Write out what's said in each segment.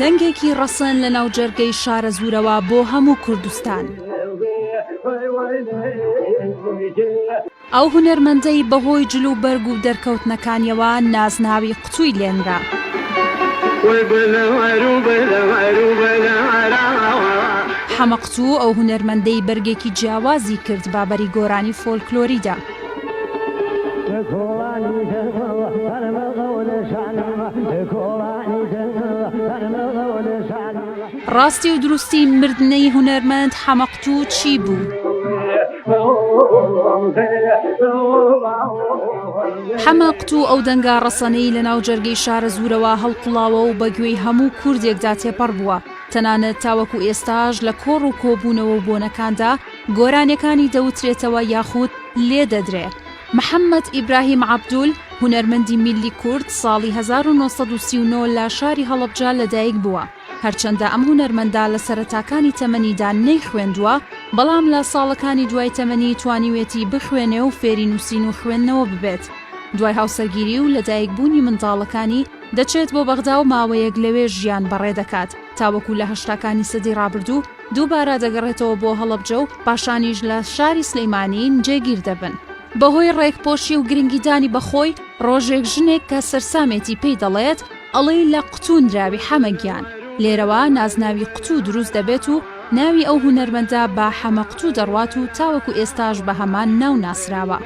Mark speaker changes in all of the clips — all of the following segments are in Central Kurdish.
Speaker 1: دەنگێکی ڕەسەن لە ناو جەرگەی شارە زوورەوە بۆ هەموو کوردستان. ئەو هونەرمەندەی بەهۆی جلو بەرگ و دەرکەوتنەکانیەوە نازناوی قوتووی لێنرا. حەمە قوتوو ئەو هونەرمەندەی بەرگێکی جیاوازی کرد بابەری گۆرانی فۆلکلۆریدا. ڕاستی و دروستی مردنەی هونەرمەند حەمە قوتوو چی بوو؟ حەمە قوتوو ئەو دەنگا ڕەسەنەی لە ناو جەرگەی شارە زوورەوە هەڵقڵاوە و بەگوێی هەموو کوردێکدا تێپەڕ بووە. تەنانەت تاوەکو ئێستاش لە کۆڕ و کۆبوونەوە و بۆنەکاندا گۆرانیەکانی دەوترێتەوە یاخود لێ دەدرێ. محەممەد ئیبراهیم عەبدول هونەرمەندی میلی کورد ساڵی 1939 لە شاری هەڵەبجە لەدایک بووە. هەرچەندە ئەم هونەرمەندا لە سەرەتاکانی تەمەنیدا نەیخوێندووە، بەڵام لە ساڵەکانی دوای تەمەنی توانیوێتی بخوێنێ و فێری نووسین و خوێندنەوە ببێت. دوای هاوسەرگیری و لەدایکبوونی منداڵەکانی دەچێت بۆ بەغدا و ماوەیەک لەوێ ژیان بەڕێ دەکات. تاوەکو لە هەشتاکانی سەدەی ڕابردوو دووبارە دەگەڕێتەوە بۆ هەڵەبجە و پاشانیش لە شاری سلەیمانی جێگیر دەبن. بەهۆی ڕێکپۆشی و گرنگیدانی بەخۆی ڕۆژێک ژنێک کە سەرسامێتی پێی دەڵێت ئەڵێی لە قوتوون دراوی حەمەگیان. لێرەوە نازناوی قوتوو دروست دەبێت و ناوی ئەو هونەرمەندە بە حەمە قوتوو دەڕوات و تاوەکو ئێستاش بە هەمان ناو ناسراوە.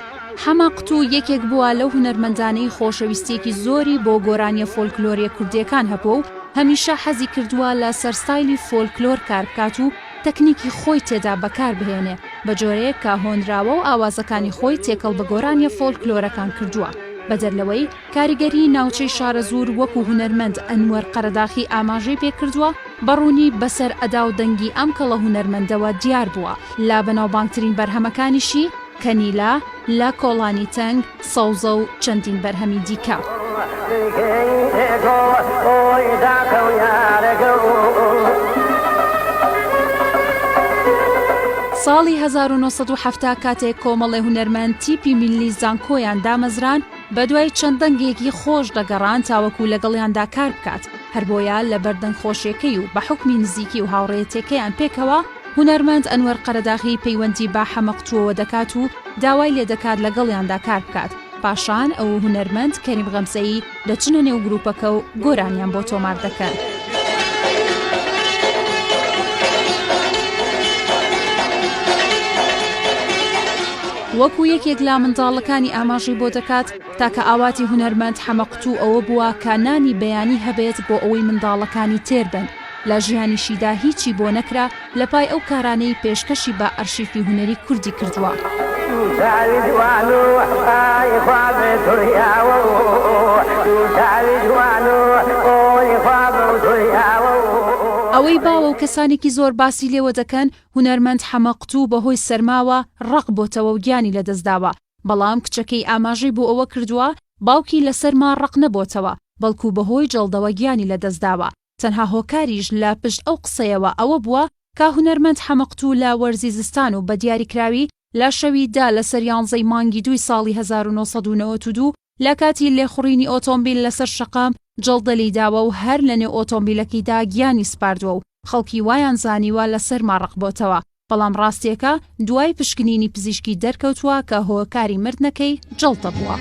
Speaker 1: حەمە قوتوو یەکێک بووە لەو هونەرمەندانەی خۆشەویستێکی زۆری بۆ گۆرانیە فۆلکلۆریە کوردیەکان هەبوو و هەمیشە حەزی کردووە لە سەرستایلی فۆلکلۆر کار بکات و تەکنیکی خۆی تێدا بەکار بهێنێ بە جۆرەیەک کە هۆنراوە و ئاوازەکانی خۆی تێکەڵ بە گۆرانیە فۆلکلۆرەکان کردووە. بەدەرلەوەی کاریگەری ناوچەی شارە زوور وەکو هونەرمەند ئەنوەر قەرەداخی ئاماژەی پێکردووە، بەڕوونی بەسەر ئەدا و دەنگی ئەم کەڵە هونەرمەندەوە دیار بووە. لا بەناوبانگترین بەرهەمەکانیشی کەنیلا، لا کۆڵانی تەنگ، سەوزە و چەندین بەرهەمی دیکە. ساڵی 1970 کاتێک کۆمەڵی هونەرمەند تیپی میلی زانکۆیان دامەزران، بەدوای چەند دەنگێکی خۆش دەگەڕان تاوەکو لەگەڵیاندا کار بکات. هەر بۆیە لە بەردەنگ خۆشیەکەی و بە حوکمی نزیکی و هاوڕێیەتێکەیان پێکەوە هونەرمەند ئەنوەر قەرەداخی پەیوەندی با حەمە قوتووەوە دەکات و داوای لێ دەکات لەگەڵیاندا کار بکات. پاشان ئەو هونەرمەند کەریم غەمزەیی دەچنە نێو گروپەکە و گۆرانیان بۆ تۆمار دەکەن. وەکو یەکێک لا منداڵەکانی ئاماژەی بۆ دەکات تاکە ئاواتی هونەرمەند حەمە قوتوو ئەوە بووە کە نانی بەیانی هەبێت بۆ ئەوەی منداڵەکانی تێر بن. لە ژیانیشیدا هیچی بۆ نەکرا لەپای ئەو کارانەی پێشکەشی بە ئەرشیفی هونەری کوردی کردووە. ئەوەی باوە و کەسانێکی زۆر باسی لێوە دەکەن هونەرمەند حەمە قوتوو بەهۆی سەرماوە ڕق بۆتەوە و گیانی لەدەستداوە، بەڵام کچەکەی ئاماژەی بۆ ئەوە کردووە باوکی لەسەرما ڕق نەبۆتەوە، بەڵکو بەهۆی جەڵدەوە گیانی لەدەستداوە. تەنها هۆکاریش لە پشت ئەو قسەیەوە ئەوە بووە کە هونەرمەند حەمە قوتوو لە وەرزی زستان و بە دیاریکراوی لە شەویدا لەسەر 11 مانگی 2 ساڵی 1992 لە کاتی لێخوڕینی ئۆتۆمبیل لەسەر شەقام جەڵدەلی داوە و هەر لەنێو ئۆتۆمبیلەکەیدا گیانی سپاردووە و خەڵکی وایان زانیوە لەسەر ماڕق بۆتەوە. بەڵام ڕاستیەکە دوای پشکنینی پزیشکی دەرکەوتووە کە هۆکاری مردنەکەی جەڵتە بووە.